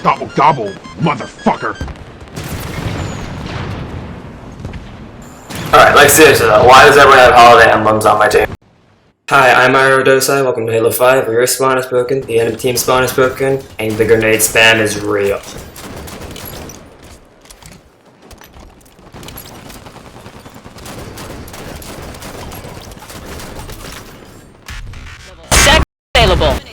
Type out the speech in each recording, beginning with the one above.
Gobble gobble, motherfucker! Alright, like seriously though, why does everyone have holiday emblems on my team? Hi, I'm iaredosi, welcome to Halo 5, where your spawn is broken, the enemy team spawn is broken, and the grenade spam is real.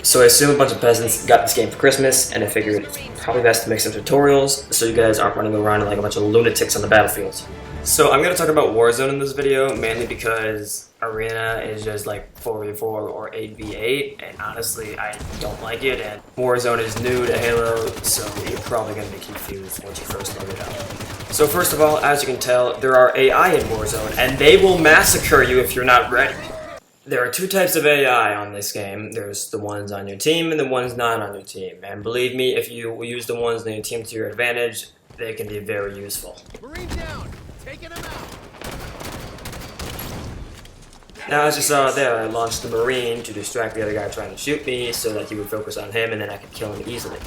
So I assume a bunch of peasants got this game for Christmas, and I figured it's probably best to make some tutorials so you guys aren't running around like a bunch of lunatics on the battlefield. So I'm going to talk about Warzone in this video, mainly because Arena is just like 4v4 or 8v8, and honestly I don't like it, and Warzone is new to Halo, so you're probably going to be confused once you first load it up. So first of all, as you can tell, there are AI in Warzone, and they will massacre you if you're not ready. There are two types of AI on this game. There's the ones on your team and the ones not on your team. And believe me, if you use the ones on your team to your advantage, they can be very useful. Marine down. Taking him out. Now, as you saw there, I launched the Marine to distract the other guy trying to shoot me so that he would focus on him and then I could kill him easily.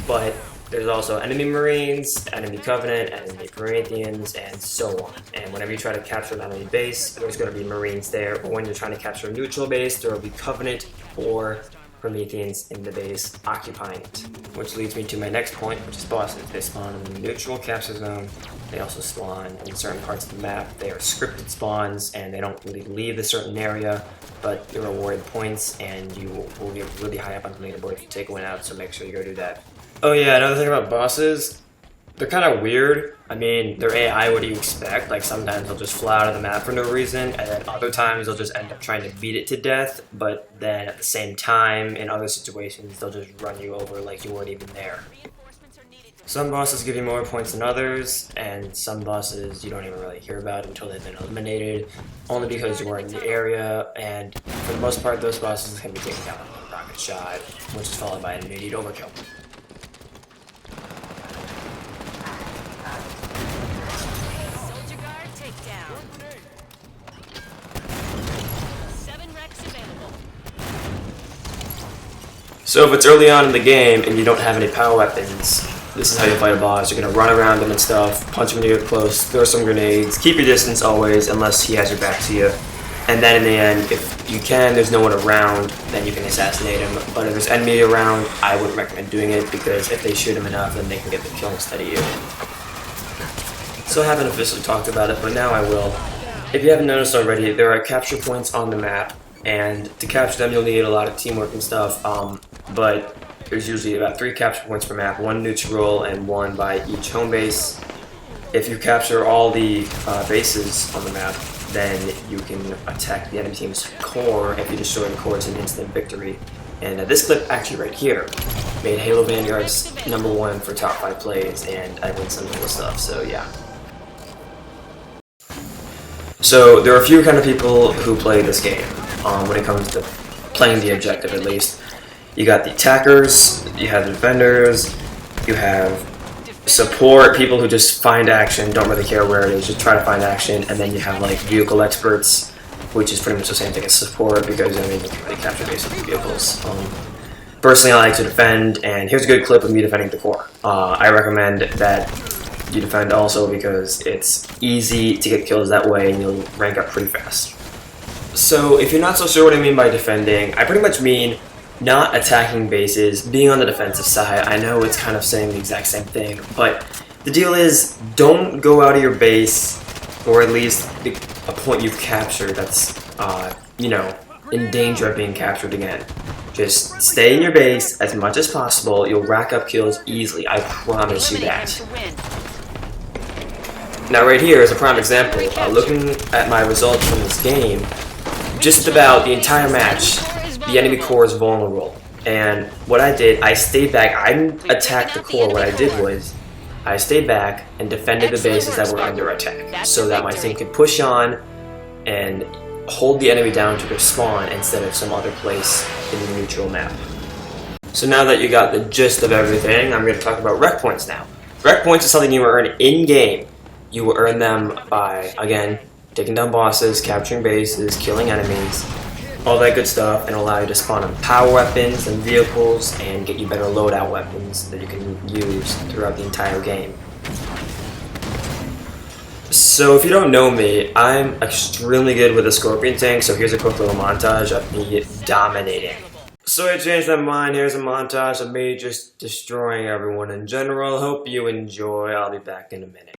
But there's also enemy Marines, enemy Covenant, enemy Prometheans, and so on. And whenever you try to capture an enemy base, there's going to be Marines there. Or when you're trying to capture a neutral base, there will be Covenant or Prometheans in the base occupying it. Which leads me to my next point, which is bosses. They spawn in the neutral capture zone. They also spawn in certain parts of the map. They are scripted spawns, and they don't really leave a certain area, but you're awarded points, and you will get really high up on the leaderboard if you take one out, so make sure you go do that. Oh yeah, another thing about bosses, they're kind of weird. I mean, they're AI, what do you expect? Like, sometimes they'll just fly out of the map for no reason, and then other times they'll just end up trying to beat it to death, but then at the same time, in other situations, they'll just run you over like you weren't even there. Some bosses give you more points than others, and some bosses you don't even really hear about until they've been eliminated, only because you were in the area, and for the most part, those bosses can be taken down with a rocket shot, which is followed by an immediate overkill. So if it's early on in the game and you don't have any power weapons, this is how you fight a boss. You're going to run around him and stuff, punch him when you get close, throw some grenades, keep your distance always unless he has your back to you. And then in the end, if you can, there's no one around, then you can assassinate him. But if there's enemy around, I wouldn't recommend doing it because if they shoot him enough, then they can get the kill instead of you. So I haven't officially talked about it, but now I will. If you haven't noticed already, there are capture points on the map, and to capture them you'll need a lot of teamwork and stuff, but there's usually about 3 capture points per map, 1 neutral and 1 by each home base. If you capture all the bases on the map, then you can attack the enemy team's core. If you destroy the core, it's an instant victory. And this clip, actually right here, made Halo Vanguard's #1 for top 5 plays, and I win some cool stuff, so yeah. So there are a few kind of people who play this game, when it comes to playing the objective at least. You got the attackers, you have the defenders, you have support, people who just find action, don't really care where it is, just try to find action, and then you have like vehicle experts, which is pretty much the same thing as support because I mean you can really capture basic vehicles. Personally, I like to defend, and here's a good clip of me defending the core. I recommend that you defend also because it's easy to get kills that way and you'll rank up pretty fast. So if you're not so sure what I mean by defending, I pretty much mean not attacking bases, being on the defensive side. I know it's kind of saying the exact same thing, but the deal is don't go out of your base, or at least a point you've captured that's, you know, in danger of being captured again. Just stay in your base as much as possible. You'll rack up kills easily, I promise you that. Now right here is a prime example. Looking at my results from this game, just about the entire match, the enemy core is vulnerable. And what I did, I stayed back. I didn't attack the core. What I did was, I stayed back and defended the bases that were under attack, so that my team could push on and hold the enemy down to their spawn instead of some other place in the neutral map. So now that you got the gist of everything, I'm going to talk about rec points now. Rec points is something you earn in-game. You will earn them by, again, taking down bosses, capturing bases, killing enemies. all that good stuff, and allow you to spawn on power weapons and vehicles and get you better loadout weapons that you can use throughout the entire game. So if you don't know me, I'm extremely good with a Scorpion tank, so here's a quick little montage of me dominating. So I changed my mind. Here's a montage of me just destroying everyone in general. Hope you enjoy. I'll be back in a minute.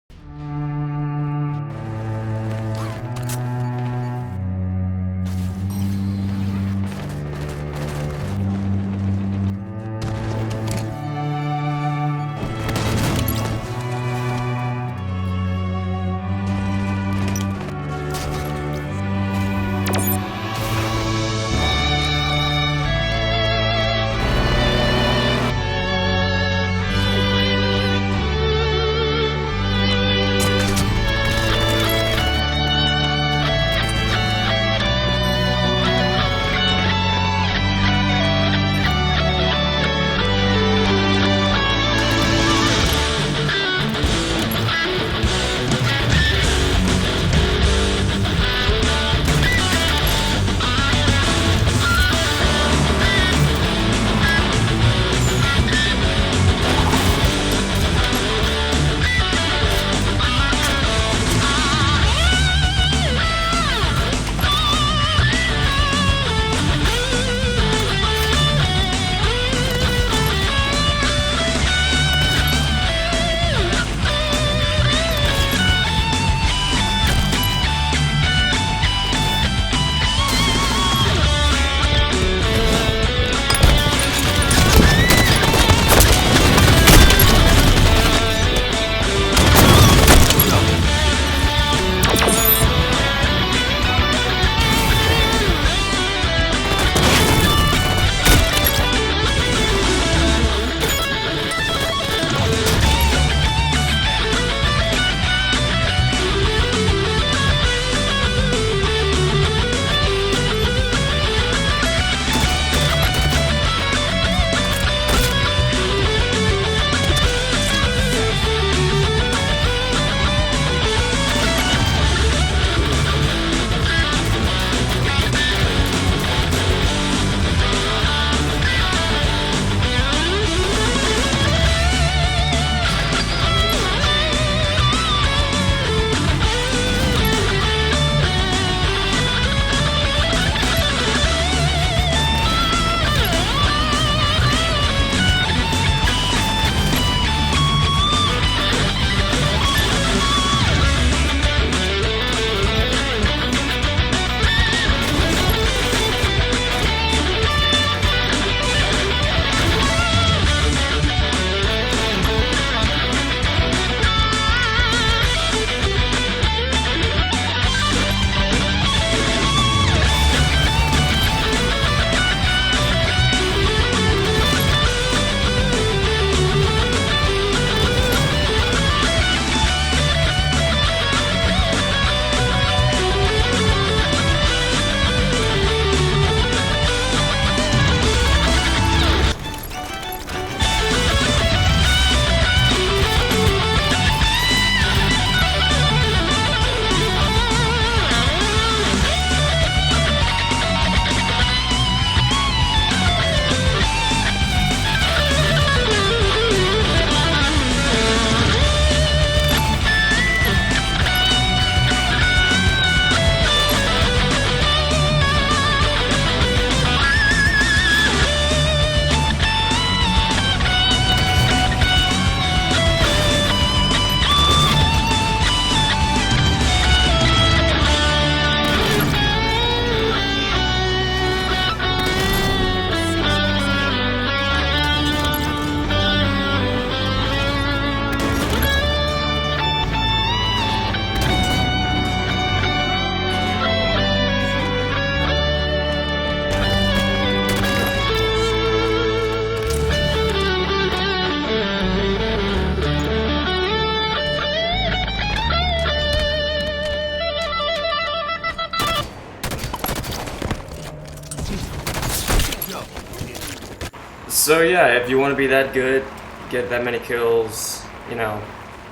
So yeah, if you want to be that good, get that many kills, you know,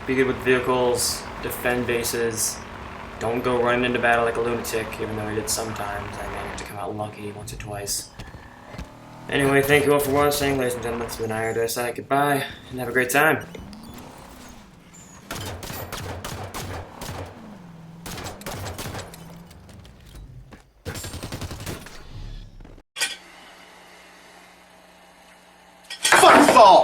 be good with vehicles, defend bases, don't go running into battle like a lunatic, even though I did sometimes. I managed to come out unlucky once or twice. Anyway, thank you all for watching, ladies and gentlemen. It's been iaredosi. Goodbye, and have a great time. Fuck fall!